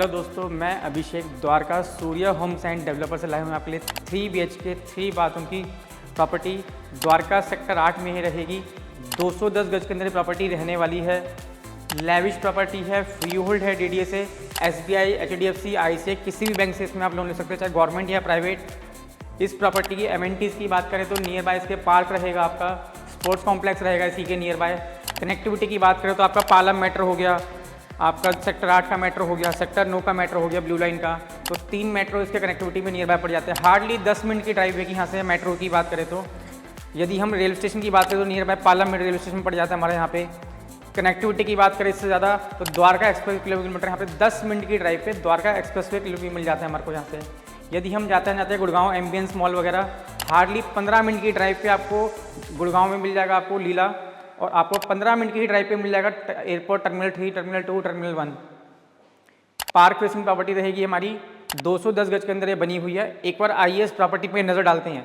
Hello दोस्तों, मैं अभिषेक द्वारका सूर्य homes end developer से लाया हूँ आपके लिए 3 BHK 3 बाथरूम की प्रॉपर्टी। द्वारका सेक्टर 8 में ही रहेगी। 210 गज के अंदर प्रॉपर्टी रहने वाली है। लेविश प्रॉपर्टी है, फ्री होल्ड है DDA से, SBI, HDFC, ICICI किसी भी बैंक से इसमें आप लोन ले सकते हैं, चाहे गवर्नमेंट या प्राइवेट। इस प्रॉपर्टी की एमिनिटीज़ की बात करें तो नियर बाय इसके पार्क रहेगा, आपका स्पोर्ट्स कॉम्प्लेक्स रहेगा इसी के नियर बाय। कनेक्टिविटी की बात करें तो आपका पालम मेट्रो हो गया, आपका सेक्टर 8 का मेट्रो हो गया, सेक्टर 9 का मेट्रो हो गया ब्लू लाइन का, तो 3 मेट्रो इसके कनेक्टिविटी में नियर बाय पड़ जाते हैं। हार्डली 10 मिनट की ड्राइव है कि यहाँ से मेट्रो की बात करें तो। यदि हम रेलवे स्टेशन की बात करें तो near by Palam railway station पड़ जाता है हमारे यहाँ पे। कनेक्टिविटी की बात करें इससे ज़्यादा तो द्वारका एक्सप्रेस किलोमीटर यहाँ पे 10 मिनट की ड्राइव पे द्वारका एक्सप्रेस वे किलोमीटर मिल जाता है हमारे को यहाँ से। यदि हम जाते हैं गुड़गांव एम्बियंस मॉल वगैरह, हार्डली 15 मिनट की ड्राइव पे आपको गुड़गांव में मिल जाएगा आपको लीला, और आपको 15 मिनट की ही ड्राइव पे मिल जाएगा airport terminal 3, terminal 2, terminal 1। Park facing property रहेगी हमारी, 210 गज के अंदर ये बनी हुई है। एक बार आइए इस प्रॉपर्टी पे नज़र डालते हैं।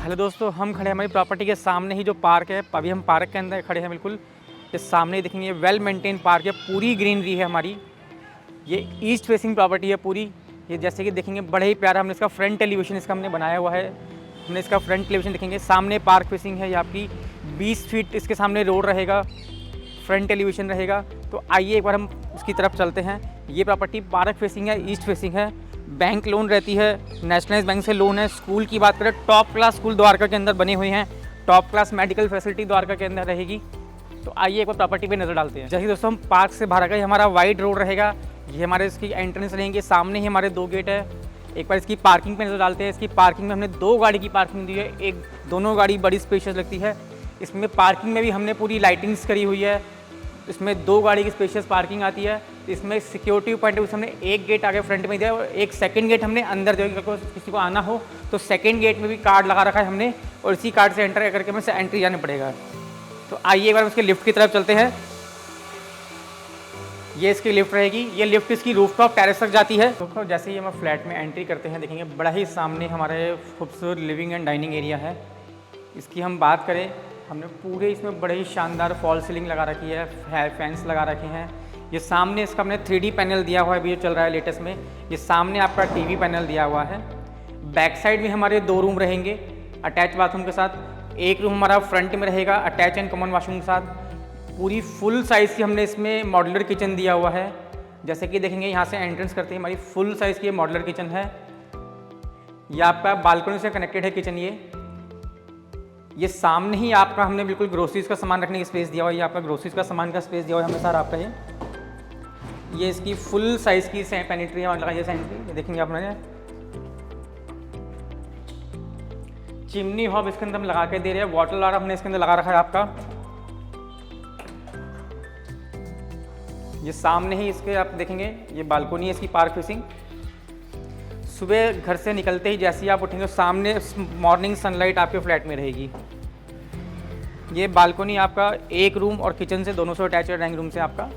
हेलो दोस्तों, हम खड़े हैं हमारी प्रॉपर्टी के सामने ही जो पार्क है। अभी हम पार्क के अंदर खड़े हैं, बिल्कुल इस सामने ही देखेंगे वेल मेंटेन पार्क है, पूरी ग्रीनरी है हमारी। ये ईस्ट फेसिंग प्रॉपर्टी है पूरी। ये जैसे कि देखेंगे बड़े ही प्यारा हमने इसका फ्रंट एलिवेशन इसका हमने बनाया हुआ है। हमने इसका फ्रंट एलिवेशन देखेंगे, सामने पार्क फेसिंग है। ये आपकी 20 फीट इसके सामने रोड रहेगा, फ्रंट एलिवेशन रहेगा। तो आइए एक बार हम उसकी तरफ चलते हैं। ये प्रॉपर्टी पार्क फेसिंग है, ईस्ट फेसिंग है, बैंक लोन रहती है, नेशनलाइज बैंक से लोन है। स्कूल की बात करें, टॉप क्लास स्कूल द्वारका के अंदर बने हुए हैं, top class medical facility Dwarka के अंदर रहेगी। तो आइए एक बार प्रॉपर्टी पे नज़र डालते हैं। जैसे दोस्तों हम पार्क से बाहर आ गए, हमारा वाइड रोड रहेगा, ये हमारे इसकी एंट्रेंस रहेंगे, सामने ही हमारे 2 गेट है। एक बार इसकी पार्किंग पे नज़र डालते हैं। इसकी पार्किंग में हमने 2 गाड़ी की पार्किंग दी है, दोनों गाड़ी बड़ी स्पेशियस लगती है। इसमें पार्किंग में भी हमने पूरी लाइटिंग्स करी हुई है। इसमें 2 गाड़ी की स्पेशियस पार्किंग आती है। इसमें सिक्योरिटी पॉइंट है, हमने एक गेट आगे फ्रंट में दिया है और एक सेकंड गेट हमने अंदर दिया, किसी को आना हो तो सेकंड गेट में भी कार्ड लगा रखा है हमने, और इसी कार्ड से एंटर करके हमें एंट्री जाना पड़ेगा। तो आइए एक बार उसके लिफ्ट की तरफ चलते हैं। ये इसकी लिफ्ट रहेगी। ये लिफ्ट इसकी रूफटॉप टेरेस तक जाती है। तो जैसे ही हम फ्लैट में एंट्री करते हैं, देखेंगे बड़ा ही सामने हमारे खूबसूरत लिविंग एंड डाइनिंग एरिया है। इसकी हम बात करें, हमने पूरे इसमें बड़े ही शानदार फॉल सीलिंग लगा रखी है, फैंस लगा रखे हैं। ये सामने इसका हमने 3D पैनल दिया हुआ है, अभी जो चल रहा है लेटेस्ट में। ये सामने आपका TV पैनल दिया हुआ है। बैक साइड में हमारे 2 रूम रहेंगे अटैच बाथरूम के साथ। एक रूम हमारा फ्रंट में रहेगा अटैच एंड कॉमन वॉशरूम के साथ। पूरी फुल साइज़ की हमने इसमें मॉड्यूलर किचन दिया हुआ है। जैसे कि देखेंगे यहाँ से एंट्रेंस करते ही हमारी फुल साइज़ की मॉड्यूलर किचन है। यह आपका बालकनी से कनेक्टेड है किचन। ये सामने ही आपका हमने बिल्कुल ग्रोसरीज का सामान रखने की स्पेस दिया हुआ है। ये आपका ग्रोसरीज का सामान का स्पेस दिया हुआ है हमें सारा आपका। ये इसकी फुल साइज़ की पेनिट्री लगाई है, देखेंगे आपने। चिमनी हॉब इसके अंदर हम लगा के दे रहे हैं। वाटर लार हमने इसके अंदर लगा रखा है आपका। ये सामने ही इसके आप देखेंगे, ये बालकोनी है इसकी पार्क फेसिंग। सुबह घर से निकलते ही जैसे ही आप उठेंगे, सामने मॉर्निंग सनलाइट आपके फ्लैट में रहेगी। ये बालकोनी आपका 1 रूम और किचन से दोनों से अटैच है, ड्राइंग रूम से आपका।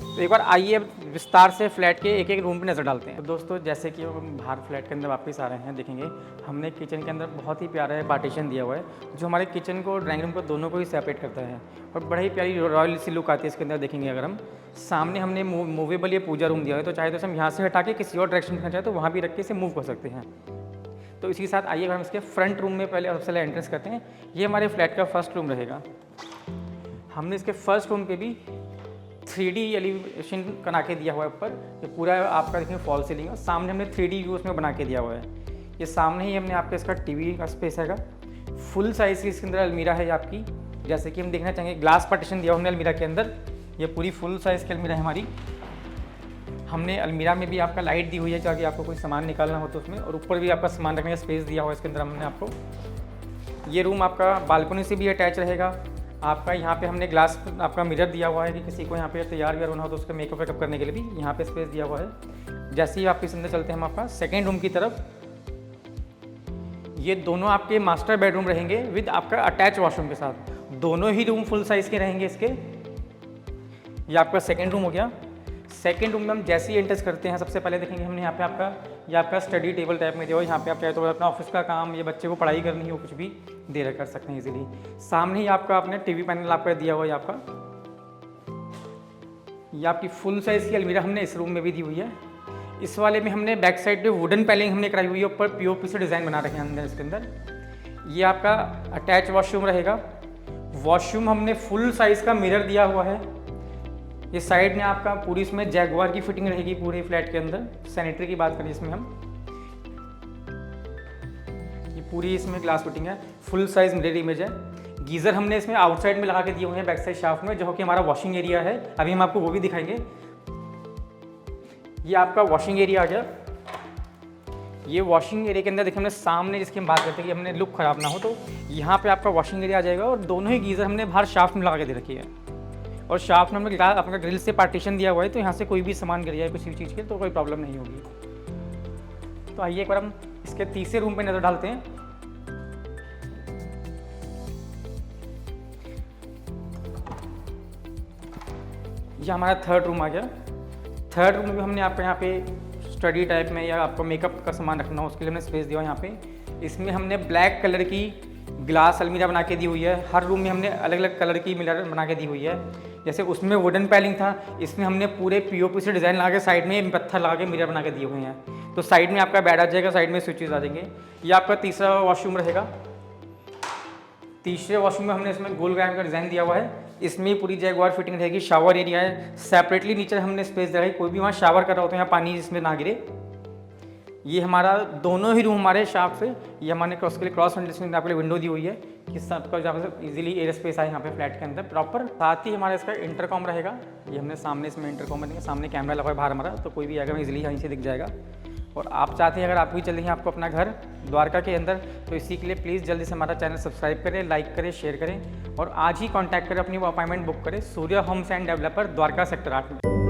तो एक बार आइए विस्तार से फ्लैट के एक रूम पे नज़र डालते हैं। तो दोस्तों जैसे कि हम बाहर फ्लैट के अंदर वापस आ रहे हैं, देखेंगे हमने किचन के अंदर बहुत ही प्यारा पार्टीशन दिया हुआ है, जो हमारे किचन को ड्राइंग रूम को दोनों को ही सेपरेट करता है, और बड़ा ही प्यारी रॉयल सी लुक आती है इसके अंदर। देखेंगे अगर हम सामने हमने मूवेबल ये पूजा रूम दिया हुआ है, तो चाहे तो हम यहाँ से हटा के किसी और डायरेक्शन में चाहे तो वहाँ भी रख के इसे मूव कर सकते हैं। तो इसी के साथ आइए हम इसके फ्रंट रूम में पहले सबसे एंट्रेंस करते हैं। ये हमारे फ्लैट का फर्स्ट रूम रहेगा। हमने इसके फर्स्ट रूम पे भी 3D एलिवेशन बना के दिया हुआ है ऊपर। ये पूरा आपका देखेंगे फॉल सीलिंग है, सामने हमने 3D व्यू उसमें बना के दिया हुआ है। ये सामने ही हमने आपका इसका TV का स्पेस हैगा। फुल साइज़ की इसके अंदर अलमीरा है आपकी। जैसे कि हम देखना चाहेंगे, ग्लास पार्टीशन दिया हमने अलमीरा के अंदर। ये पूरी फुल साइज़ की अलमीरा है हमारी। हमने अलमीरा में भी आपका लाइट दी हुई है ताकि आपको कोई सामान निकालना हो तो उसमें, और ऊपर भी आपका सामान रखने का स्पेस दिया हुआ है इसके अंदर हमने आपको। ये रूम आपका बालकनी से भी अटैच रहेगा आपका। यहाँ पे हमने ग्लास आपका मिरर दिया हुआ है कि किसी को यहाँ पे तैयार व्यार होना हो तो उसका मेकअप वेकअप करने के लिए भी यहाँ पे स्पेस दिया हुआ है। जैसे ही आप इस अंदर चलते हैं हम आपका सेकेंड रूम की तरफ, ये दोनों आपके मास्टर बेडरूम रहेंगे विद आपका अटैच वॉशरूम के साथ। दोनों ही रूम फुल साइज़ के रहेंगे इसके। ये आपका सेकेंड रूम हो गया। सेकेंड रूम में हम जैसे ही एंटर करते हैं सबसे पहले देखेंगे हमने यहाँ पे आपका, ये आपका स्टडी टेबल टाइप में दिया हो। यहाँ पे आप चाहे तो अपना ऑफिस का काम या बच्चे को पढ़ाई करनी हो कुछ भी दे रख कर सकते हैं इजीली। सामने ही आपका आपने टीवी पैनल आपका दिया हुआ है आपका। ये आपकी फुल साइज़ की अलमीरा हमने इस रूम में भी दी हुई है। इस वाले में हमने बैक साइड पे वुडन पैलिंग हमने कराई हुई है, ऊपर पीओपी से डिज़ाइन बना रखे हैं अंदर इसके अंदर। ये आपका अटैच वॉशरूम रहेगा। वॉशरूम हमने फुल साइज़ का मिरर दिया हुआ है। ये साइड में आपका पूरी इसमें जैगुआर की फिटिंग रहेगी पूरे फ्लैट के अंदर। सैनिटरी की बात करें इसमें हम, ये पूरी इसमें ग्लास फिटिंग है, फुल साइज मिरर इमेज है। गीज़र हमने इसमें आउटसाइड में लगा के दिए हुए हैं बैक साइड शाफ्ट में, जो कि हमारा वॉशिंग एरिया है। अभी हम आपको वो भी दिखाएंगे। ये आपका वॉशिंग एरिया आ गया। ये वॉशिंग एरिया के अंदर देखिए हमने सामने जिसकी हम बात करते हैं कि हमने लुक ख़राब ना हो तो यहाँ पे आपका वॉशिंग एरिया आ जाएगा। और दोनों ही गीज़र हमने बाहर शाफ्ट में लगा के दे रखी है, और शाफ्ट में हमने अपना ग्रिल से पार्टीशन दिया हुआ है, तो यहाँ से कोई भी सामान गिर जाए किसी चीज़ के तो कोई प्रॉब्लम नहीं होगी। तो आइए एक बार हम इसके तीसरे रूम पे नज़र डालते हैं। ये हमारा थर्ड रूम आ गया। थर्ड रूम में भी हमने आपको यहाँ पे स्टडी टाइप में या आपको मेकअप का सामान रखना हो उसके लिए हमने स्पेस दिया हुआ यहाँ पे। इसमें हमने ब्लैक कलर की ग्लास अलमीरा बना के दी हुई है। हर रूम में हमने अलग अलग कलर की मिरर बना के दी हुई है। जैसे उसमें वुडन पैलिंग था, इसमें हमने पूरे पीओपी से डिज़ाइन लगा के साइड में पत्थर लगा के मिरर बना के दिए हुए हैं। तो साइड में आपका बेड आ जाएगा, साइड में स्विचेस आ जाएंगे। ये आपका तीसरा वॉशरूम रहेगा। तीसरे वॉशरूम में हमने इसमें गोल ग्राम का डिज़ाइन दिया हुआ है। इसमें पूरी जैगुआर फिटिंग रहेगी। शावर एरिया है, सेपरेटली नीचे हमने स्पेस दिया है, कोई भी वहाँ शावर कर रहा हो तो यहाँ पानी इसमें ना गिरे। ये हमारा दोनों ही रूम हमारे शाफ्ट से, ये हमारे क्रॉस के लिए क्रॉस वेंटिलेशन आपके लिए विंडो दी हुई है कि सबका जहाँ से इजीली एयर स्पेस आए यहाँ पे फ्लैट के अंदर प्रॉपर। साथ ही हमारा इसका इंटरकॉम रहेगा। ये हमने सामने इसमें इंटरकॉम बनेगा, सामने कैमरा लगा है बाहर हमारा, तो कोई भी आएगा इजीली यहीं से दिख जाएगा। और आप चाहते हैं अगर आप भी चल रही हैं आपको अपना घर द्वारका के अंदर, तो इसी के लिए प्लीज़ जल्दी से हमारा चैनल सब्सक्राइब करें, लाइक करें, शेयर करें और आज ही कांटेक्ट करें, अपनी अपॉइंटमेंट बुक करें Surya homes end developer Dwarka sector 8 में।